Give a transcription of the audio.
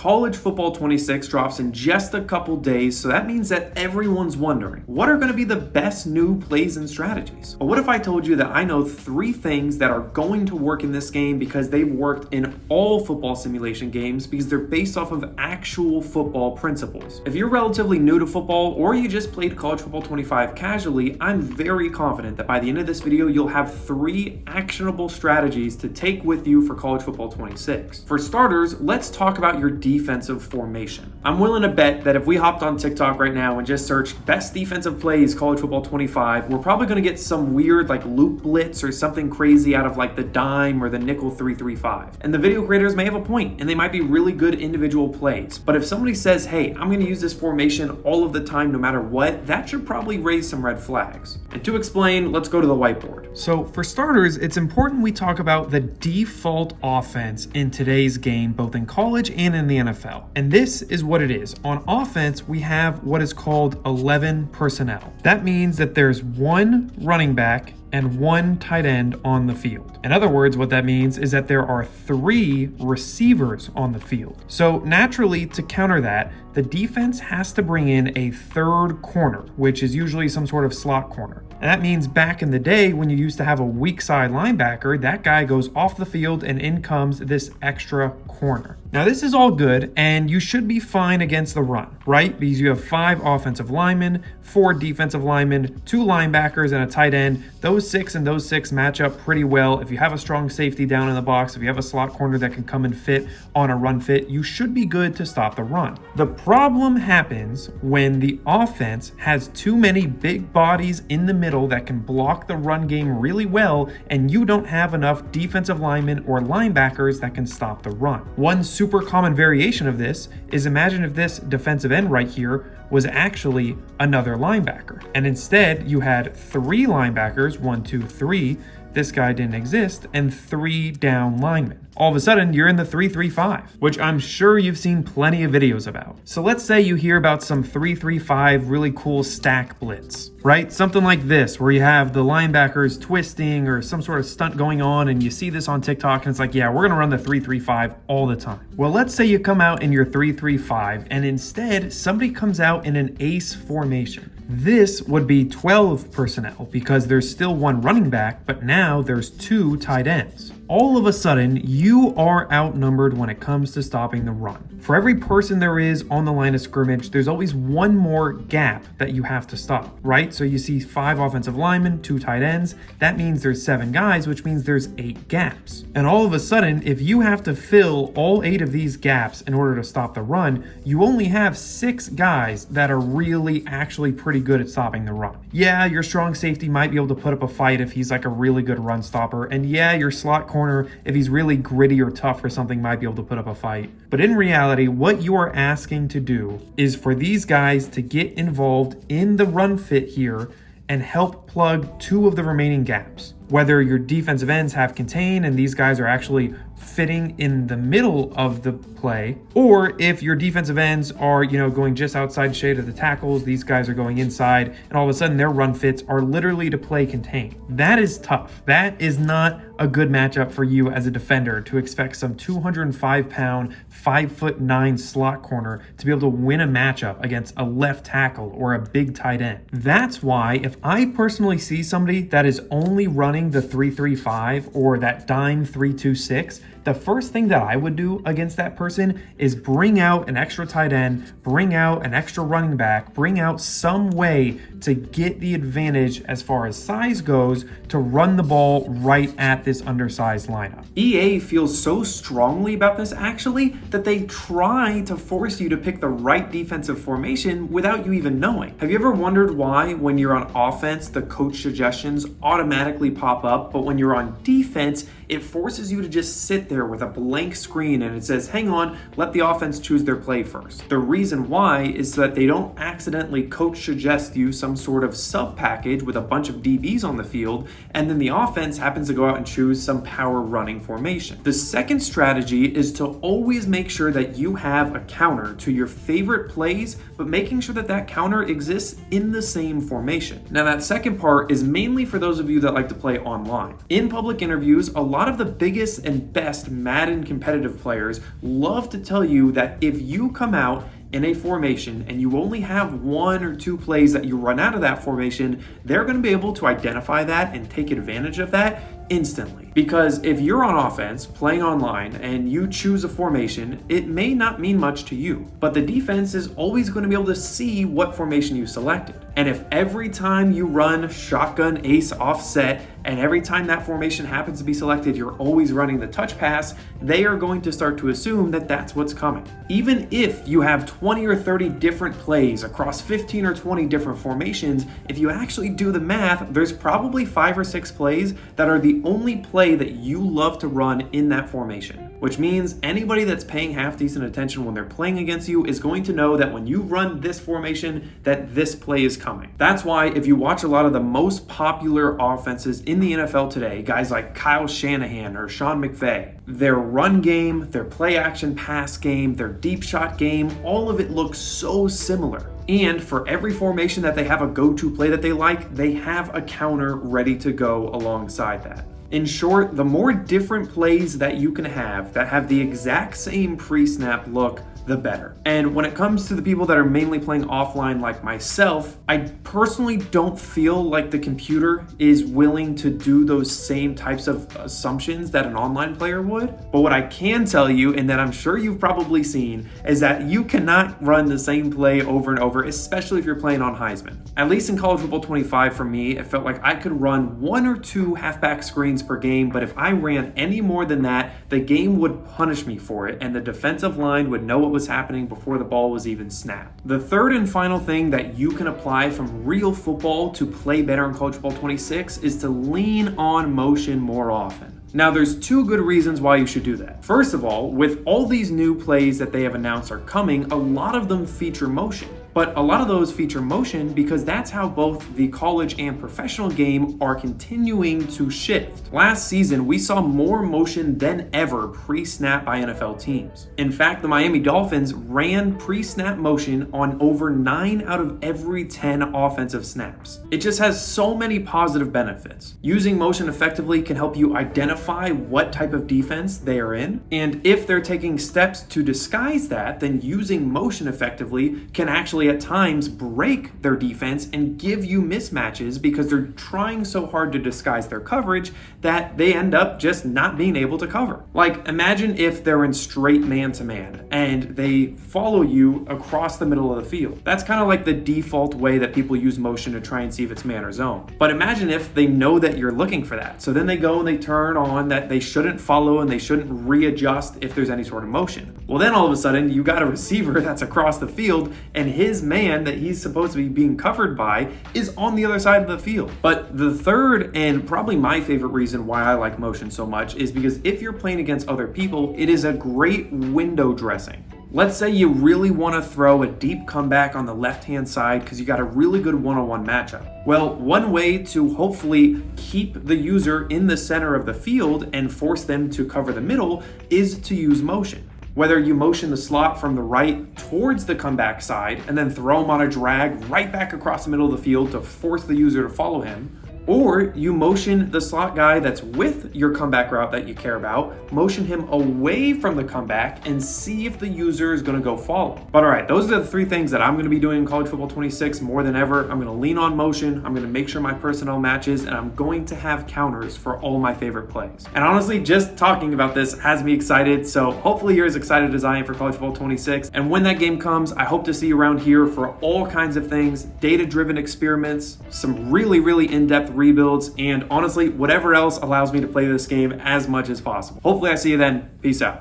College Football 26 drops in just a couple days, so that means that everyone's wondering, what are going to be the best new plays and strategies? But what if I told you that I know 3 things that are going to work in this game because they've worked in all football simulation games because they're based off of actual football principles? If you're relatively new to football or you just played College Football 25 casually, I'm very confident that by the end of this video, you'll have 3 actionable strategies to take with you for College Football 26. For starters, let's talk about your defensive formation. I'm willing to bet that if we hopped on TikTok right now and just searched best defensive plays College Football 25, we're probably going to get some weird like loop blitz or something crazy out of like the dime or the nickel 3-3-5. And the video creators may have a point and they might be really good individual plays. But if somebody says, hey, I'm going to use this formation all of the time no matter what, that should probably raise some red flags. And to explain, let's go to the whiteboard. So for starters, it's important we talk about the default offense in today's game, both in college and in the NFL. And this is what it is. On offense, we have what is called 11 personnel. That means that there's 1 running back and 1 tight end on the field. In other words, what that means is that there are 3 receivers on the field. So naturally, to counter that, the defense has to bring in a 3rd corner, which is usually some sort of slot corner. And that means back in the day when you used to have a weak side linebacker, that guy goes off the field and in comes this extra corner. Now this is all good and you should be fine against the run, right? Because you have 5 offensive linemen, 4 defensive linemen, 2 linebackers and a tight end. Those 6 and those 6 match up pretty well. If you have a strong safety down in the box, if you have a slot corner that can come and fit on a run fit, you should be good to stop the run. The problem happens when the offense has too many big bodies in the middle that can block the run game really well, and you don't have enough defensive linemen or linebackers that can stop the run. One super common variation of this is imagine if this defensive end right here was actually another linebacker. And instead you had 3 linebackers, 1, 2, 3, this guy didn't exist, and 3 down linemen. All of a sudden, you're in the 3-3-5, which I'm sure you've seen plenty of videos about. So let's say you hear about some 3-3-5 really cool stack blitz, right? Something like this, where you have the linebackers twisting or some sort of stunt going on, and you see this on TikTok, and it's like, yeah, we're gonna run the 3-3-5 all the time. Well, let's say you come out in your 3-3-5, and instead, somebody comes out in an ace formation. This would be 12 personnel because there's still 1 running back, but now there's 2 tight ends. All of a sudden, you are outnumbered when it comes to stopping the run. For every person there is on the line of scrimmage, there's always 1 more gap that you have to stop, right? So you see 5 offensive linemen, 2 tight ends. That means there's 7 guys, which means there's 8 gaps. And all of a sudden, if you have to fill all 8 of these gaps in order to stop the run, you only have 6 guys that are really actually pretty good at stopping the run. Yeah, your strong safety might be able to put up a fight if he's like a really good run stopper. And yeah, your slot corner, if he's really gritty or tough or something, might be able to put up a fight. But in reality, what you are asking to do is for these guys to get involved in the run fit here and help plug 2 of the remaining gaps. Whether your defensive ends have contain and these guys are actually fitting in the middle of the play, or if your defensive ends are, going just outside shade of the tackles, these guys are going inside, and all of a sudden their run fits are literally to play contain. That is tough. That is not a good matchup for you as a defender to expect some 205-pound, 5'9" slot corner to be able to win a matchup against a left tackle or a big tight end. That's why if I personally see somebody that is only running the 3-3-5 or that dime 3-2-6, the first thing that I would do against that person is bring out an extra tight end, bring out an extra running back, bring out some way to get the advantage as far as size goes to run the ball right at this undersized lineup. EA feels so strongly about this actually that they try to force you to pick the right defensive formation without you even knowing. Have you ever wondered why when you're on offense, the coach suggestions automatically pop up, but when you're on defense, it forces you to just sit there with a blank screen and it says, hang on, let the offense choose their play first. The reason why is so that they don't accidentally coach suggest you some sort of sub package with a bunch of DBs on the field, and then the offense happens to go out and choose some power running formation. The second strategy is to always make sure that you have a counter to your favorite plays, but making sure that that counter exists in the same formation. Now that second part is mainly for those of you that like to play online. In public interviews, a lot of the biggest and best best Madden competitive players love to tell you that if you come out in a formation and you only have 1 or 2 plays that you run out of that formation, they're going to be able to identify that and take advantage of that instantly. Because if you're on offense playing online and you choose a formation, it may not mean much to you, but the defense is always going to be able to see what formation you selected. And if every time you run shotgun ace offset and every time that formation happens to be selected, you're always running the touch pass, they are going to start to assume that that's what's coming. Even if you have 20 or 30 different plays across 15 or 20 different formations, if you actually do the math, there's probably 5 or 6 plays that are the only play that you love to run in that formation. Which means anybody that's paying half decent attention when they're playing against you is going to know that when you run this formation, that this play is coming. That's why if you watch a lot of the most popular offenses in the NFL today, guys like Kyle Shanahan or Sean McVay, their run game, their play action pass game, their deep shot game, all of it looks so similar. And for every formation that they have a go-to play that they like, they have a counter ready to go alongside that. In short, the more different plays that you can have that have the exact same pre-snap look, the better. And when it comes to the people that are mainly playing offline like myself, I personally don't feel like the computer is willing to do those same types of assumptions that an online player would. But what I can tell you, and that I'm sure you've probably seen, is that you cannot run the same play over and over, especially if you're playing on Heisman. At least in College Football 25 for me, it felt like I could run 1 or 2 halfback screens per game, but if I ran any more than that, the game would punish me for it, and the defensive line would know what was happening before the ball was even snapped. The third and final thing that you can apply from real football to play better in College Football 26 is to lean on motion more often. Now, there's 2 good reasons why you should do that. First of all, with all these new plays that they have announced are coming, a lot of them feature motion. But a lot of those feature motion because that's how both the college and professional game are continuing to shift. Last season, we saw more motion than ever pre-snap by NFL teams. In fact, the Miami Dolphins ran pre-snap motion on over 9 out of every 10 offensive snaps. It just has so many positive benefits. Using motion effectively can help you identify what type of defense they are in, and if they're taking steps to disguise that, then using motion effectively can actually at times break their defense and give you mismatches because they're trying so hard to disguise their coverage that they end up just not being able to cover. Like, imagine if they're in straight man-to-man and they follow you across the middle of the field. That's kind of like the default way that people use motion to try and see if it's man or zone. But imagine if they know that you're looking for that. So then they go and they turn on that they shouldn't follow and they shouldn't readjust if there's any sort of motion. Well, then all of a sudden you got a receiver that's across the field and his man that he's supposed to be being covered by is on the other side of the field. But the third and probably my favorite reason why I like motion so much is because if you're playing against other people, it is a great window dressing. Let's say you really want to throw a deep comeback on the left-hand side because you got a really good one-on-one matchup. Well, one way to hopefully keep the user in the center of the field and force them to cover the middle is to use motion. Whether you motion the slot from the right towards the comeback side and then throw him on a drag right back across the middle of the field to force the user to follow him, or you motion the slot guy that's with your comeback route that you care about, motion him away from the comeback and see if the user is going to go follow. But all right, those are the 3 things that I'm going to be doing in College Football 26 more than ever. I'm going to lean on motion, I'm going to make sure my personnel matches, and I'm going to have counters for all my favorite plays. And honestly, just talking about this has me excited, so hopefully you're as excited as I am for College Football 26. And when that game comes, I hope to see you around here for all kinds of things, data-driven experiments, some really, really in-depth rebuilds, and honestly, whatever else allows me to play this game as much as possible. Hopefully I see you then. Peace out.